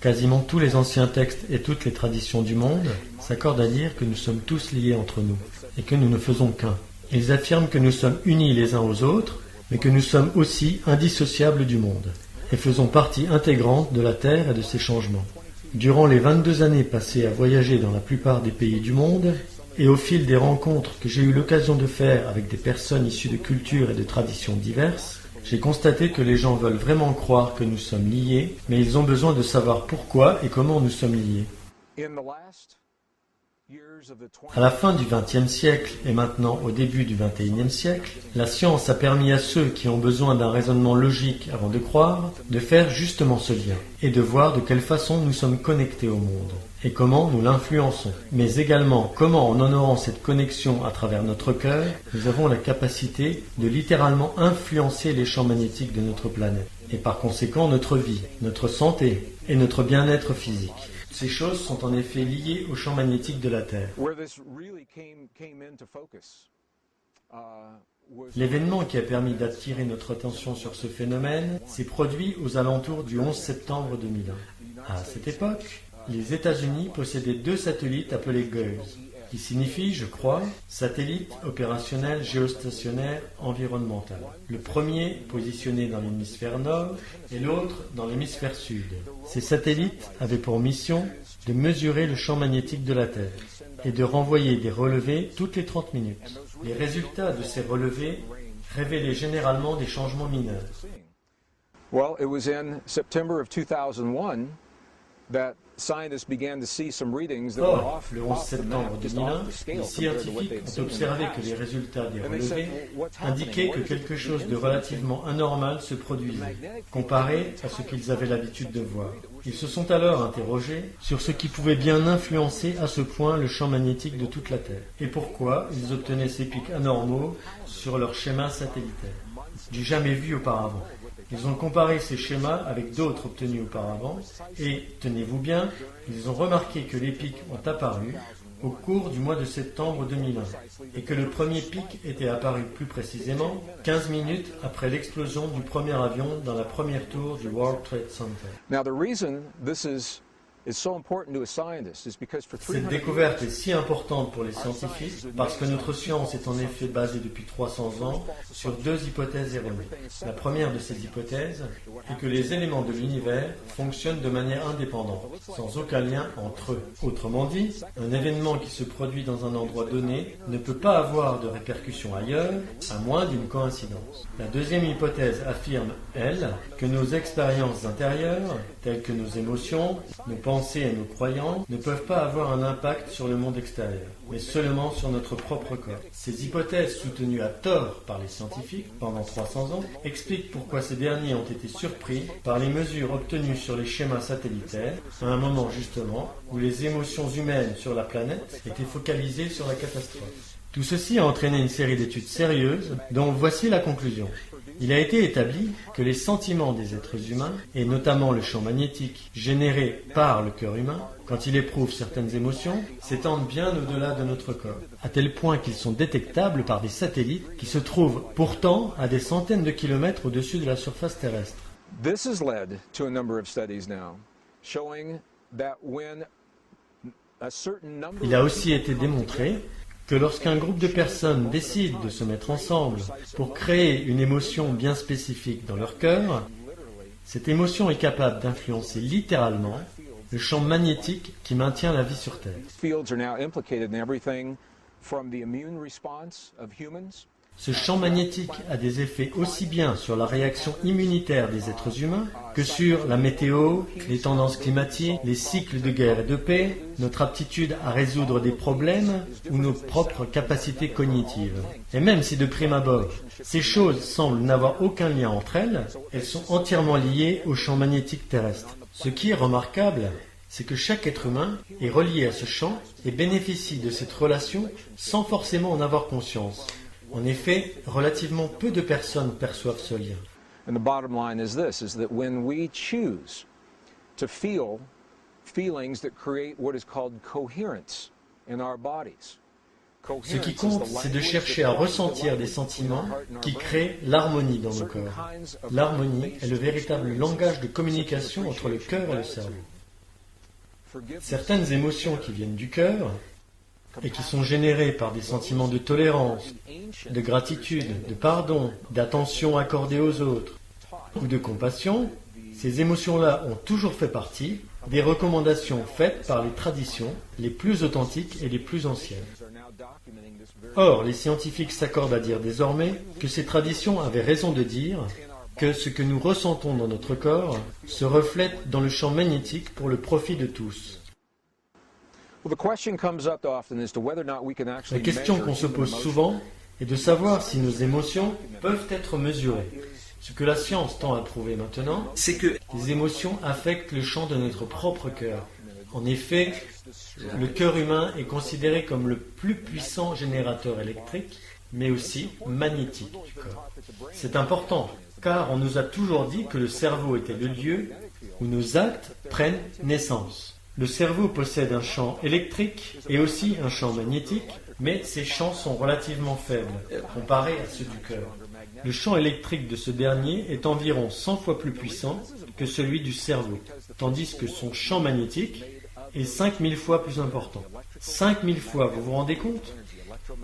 Quasiment tous les anciens textes et toutes les traditions du monde s'accordent à dire que nous sommes tous liés entre nous et que nous ne faisons qu'un. Ils affirment que nous sommes unis les uns aux autres, mais que nous sommes aussi indissociables du monde et faisons partie intégrante de la Terre et de ses changements. Durant les 22 années passées à voyager dans la plupart des pays du monde, et au fil des rencontres que j'ai eu l'occasion de faire avec des personnes issues de cultures et de traditions diverses, j'ai constaté que les gens veulent vraiment croire que nous sommes liés, mais ils ont besoin de savoir pourquoi et comment nous sommes liés. À la fin du XXe siècle et maintenant au début du XXIe siècle, la science a permis à ceux qui ont besoin d'un raisonnement logique avant de croire, de faire justement ce lien et de voir de quelle façon nous sommes connectés au monde et comment nous l'influençons, mais également comment en honorant cette connexion à travers notre cœur, nous avons la capacité de littéralement influencer les champs magnétiques de notre planète et par conséquent notre vie, notre santé et notre bien-être physique. Ces choses sont en effet liées au champ magnétique de la Terre. L'événement qui a permis d'attirer notre attention sur ce phénomène s'est produit aux alentours du 11 septembre 2001. À cette époque, les États-Unis possédaient 2 satellites appelés GEOS, qui signifie, je crois, satellite opérationnel géostationnaire environnemental. Le premier positionné dans l'hémisphère nord et l'autre dans l'hémisphère sud. Ces satellites avaient pour mission de mesurer le champ magnétique de la Terre et de renvoyer des relevés toutes les 30 minutes. Les résultats de ces relevés révélaient généralement des changements mineurs. Well, it was in September of 2001 that Or, le 11 septembre 2001, les scientifiques ont observé que les résultats des relevés indiquaient que quelque chose de relativement anormal se produisait, comparé à ce qu'ils avaient l'habitude de voir. Ils se sont alors interrogés sur ce qui pouvait bien influencer à ce point le champ magnétique de toute la Terre, et pourquoi ils obtenaient ces pics anormaux sur leur schéma satellitaire, du jamais vu auparavant. Ils ont comparé ces schémas avec d'autres obtenus auparavant et, tenez-vous bien, ils ont remarqué que les pics ont apparu au cours du mois de septembre 2001 et que le premier pic était apparu plus précisément 15 minutes après l'explosion du premier avion dans la première tour du World Trade Center. Cette découverte est si importante pour les scientifiques parce que notre science est en effet basée depuis 300 ans sur 2 hypothèses erronées. La première de ces hypothèses est que les éléments de l'univers fonctionnent de manière indépendante, sans aucun lien entre eux. Autrement dit, un événement qui se produit dans un endroit donné ne peut pas avoir de répercussions ailleurs, à moins d'une coïncidence. La deuxième hypothèse affirme, elle, que nos expériences intérieures, telles que nos émotions, nos pensées et nos croyances, ne peuvent pas avoir un impact sur le monde extérieur, mais seulement sur notre propre corps. Ces hypothèses, soutenues à tort par les scientifiques pendant 300 ans, expliquent pourquoi ces derniers ont été surpris par les mesures obtenues sur les schémas satellitaires, à un moment justement où les émotions humaines sur la planète étaient focalisées sur la catastrophe. Tout ceci a entraîné une série d'études sérieuses, dont voici la conclusion. Il a été établi que les sentiments des êtres humains, et notamment le champ magnétique généré par le cœur humain, quand il éprouve certaines émotions, s'étendent bien au-delà de notre corps, à tel point qu'ils sont détectables par des satellites qui se trouvent pourtant à des centaines de kilomètres au-dessus de la surface terrestre. This has led to a number of studies now showing that when a certain number Il a aussi été démontré que lorsqu'un groupe de personnes décide de se mettre ensemble pour créer une émotion bien spécifique dans leur cœur, cette émotion est capable d'influencer littéralement le champ magnétique qui maintient la vie sur Terre. fields are now implicated in everything from the immune response of humans. Ce champ magnétique a des effets aussi bien sur la réaction immunitaire des êtres humains que sur la météo, les tendances climatiques, les cycles de guerre et de paix, notre aptitude à résoudre des problèmes ou nos propres capacités cognitives. Et même si de prime abord, ces choses semblent n'avoir aucun lien entre elles, elles sont entièrement liées au champ magnétique terrestre. Ce qui est remarquable, c'est que chaque être humain est relié à ce champ et bénéficie de cette relation sans forcément en avoir conscience. En effet, relativement peu de personnes perçoivent ce lien. And the bottom line is this, is that when we choose to feel feelings that create what is called coherence in our bodies, Ce qui compte, c'est de chercher à ressentir des sentiments qui créent l'harmonie dans nos corps. L'harmonie est le véritable langage de communication entre le cœur et le cerveau. Certaines émotions qui viennent du cœur et qui sont générées par des sentiments de tolérance, de gratitude, de pardon, d'attention accordée aux autres ou de compassion, ces émotions-là ont toujours fait partie des recommandations faites par les traditions les plus authentiques et les plus anciennes. Or, les scientifiques s'accordent à dire désormais que ces traditions avaient raison de dire que ce que nous ressentons dans notre corps se reflète dans le champ magnétique pour le profit de tous. La question qu'on se pose souvent est de savoir si nos émotions peuvent être mesurées. Ce que la science tend à prouver maintenant, c'est que les émotions affectent le champ de notre propre cœur. En effet, le cœur humain est considéré comme le plus puissant générateur électrique, mais aussi magnétique du corps. C'est important, car on nous a toujours dit que le cerveau était le lieu où nos actes prennent naissance. Le cerveau possède un champ électrique et aussi un champ magnétique, mais ces champs sont relativement faibles, comparés à ceux du cœur. Le champ électrique de ce dernier est environ 100 fois plus puissant que celui du cerveau, tandis que son champ magnétique est 5000 fois plus important. 5000 fois, vous vous rendez compte?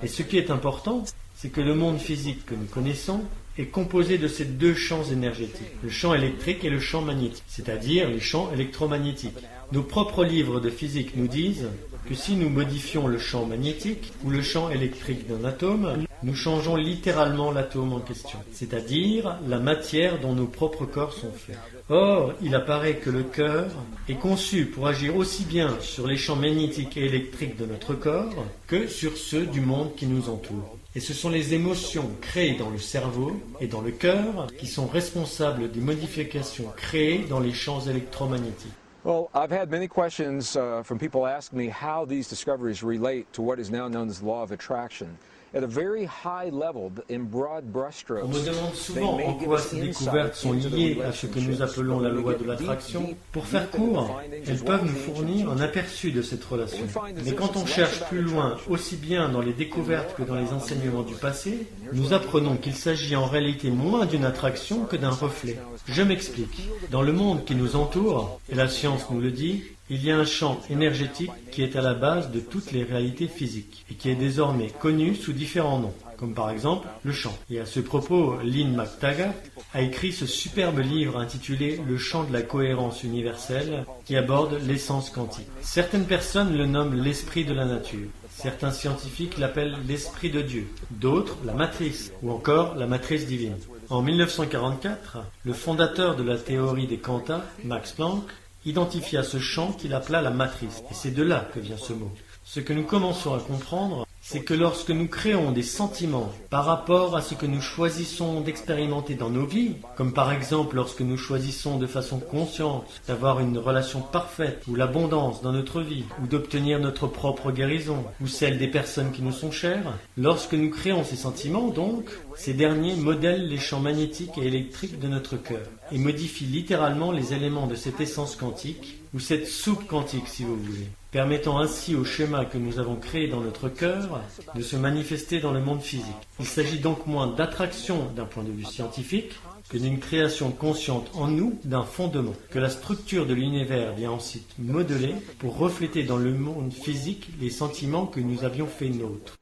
Et ce qui est important, c'est que le monde physique que nous connaissons est composé de ces deux champs énergétiques, le champ électrique et le champ magnétique, c'est-à-dire les champs électromagnétiques. Nos propres livres de physique nous disent que si nous modifions le champ magnétique ou le champ électrique d'un atome, nous changeons littéralement l'atome en question, c'est-à-dire la matière dont nos propres corps sont faits. Or, il apparaît que le cœur est conçu pour agir aussi bien sur les champs magnétiques et électriques de notre corps que sur ceux du monde qui nous entoure. Et ce sont les émotions créées dans le cerveau et dans le cœur qui sont responsables des modifications créées dans les champs électromagnétiques. Well, I've had many questions from people asking me how these discoveries relate to what is now known as the law of attraction. At a very high level, in broad brushstrokes, on me demande souvent en quoi ces découvertes sont liées à ce que nous appelons la loi de l'attraction. Pour faire court, elles peuvent nous fournir un aperçu de cette relation. Mais quand on cherche plus loin, aussi bien dans les découvertes que dans les enseignements du passé, nous apprenons qu'il s'agit en réalité moins d'une attraction que d'un reflet. Je m'explique. Dans le monde qui nous entoure, et la science nous le dit, il y a un champ énergétique qui est à la base de toutes les réalités physiques et qui est désormais connu sous différents noms, comme par exemple le champ. Et à ce propos, Lynn McTaggart a écrit ce superbe livre intitulé « Le champ de la cohérence universelle » qui aborde l'essence quantique. Certaines personnes le nomment l'esprit de la nature. Certains scientifiques l'appellent l'esprit de Dieu, d'autres la matrice, ou encore la matrice divine. En 1944, le fondateur de la théorie des quantas, Max Planck, identifia ce champ qu'il appela la matrice. Et c'est de là que vient ce mot. Ce que nous commençons à comprendre, c'est que lorsque nous créons des sentiments par rapport à ce que nous choisissons d'expérimenter dans nos vies, comme par exemple lorsque nous choisissons de façon consciente d'avoir une relation parfaite ou l'abondance dans notre vie, ou d'obtenir notre propre guérison, ou celle des personnes qui nous sont chères, lorsque nous créons ces sentiments donc, ces derniers modèlent les champs magnétiques et électriques de notre cœur et modifient littéralement les éléments de cette essence quantique, ou cette soupe quantique si vous voulez, permettant ainsi au schéma que nous avons créé dans notre cœur de se manifester dans le monde physique. Il s'agit donc moins d'attraction d'un point de vue scientifique que d'une création consciente en nous d'un fondement, que la structure de l'univers vient ensuite modeler pour refléter dans le monde physique les sentiments que nous avions fait nôtres.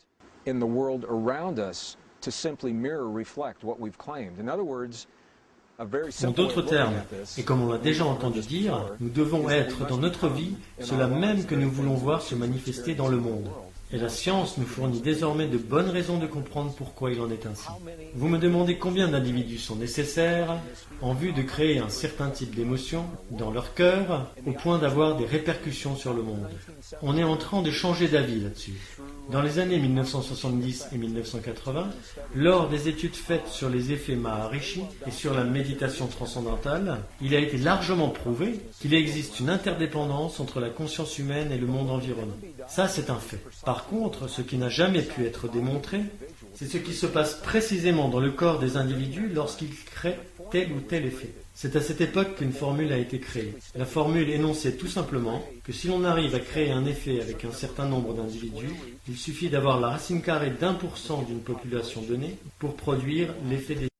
in the world around us to simply mirror reflect what we've claimed. In other words, en d'autres termes, et comme on l'a déjà entendu dire, nous devons être dans notre vie cela même que nous voulons voir se manifester dans le monde. Et la science nous fournit désormais de bonnes raisons de comprendre pourquoi il en est ainsi. Vous me demandez combien d'individus sont nécessaires en vue de créer un certain type d'émotion dans leur cœur au point d'avoir des répercussions sur le monde. On est en train de changer d'avis là-dessus. Dans les années 1970 et 1980, lors des études faites sur les effets Maharishi et sur la méditation transcendantale, il a été largement prouvé qu'il existe une interdépendance entre la conscience humaine et le monde environnant. Ça, c'est un fait. Par contre, ce qui n'a jamais pu être démontré, C'est ce qui se passe précisément dans le corps des individus lorsqu'ils créent tel ou tel effet. C'est à cette époque qu'une formule a été créée. La formule énonçait tout simplement que si l'on arrive à créer un effet avec un certain nombre d'individus, il suffit d'avoir la racine carrée d'1% d'une population donnée pour produire l'effet désiré.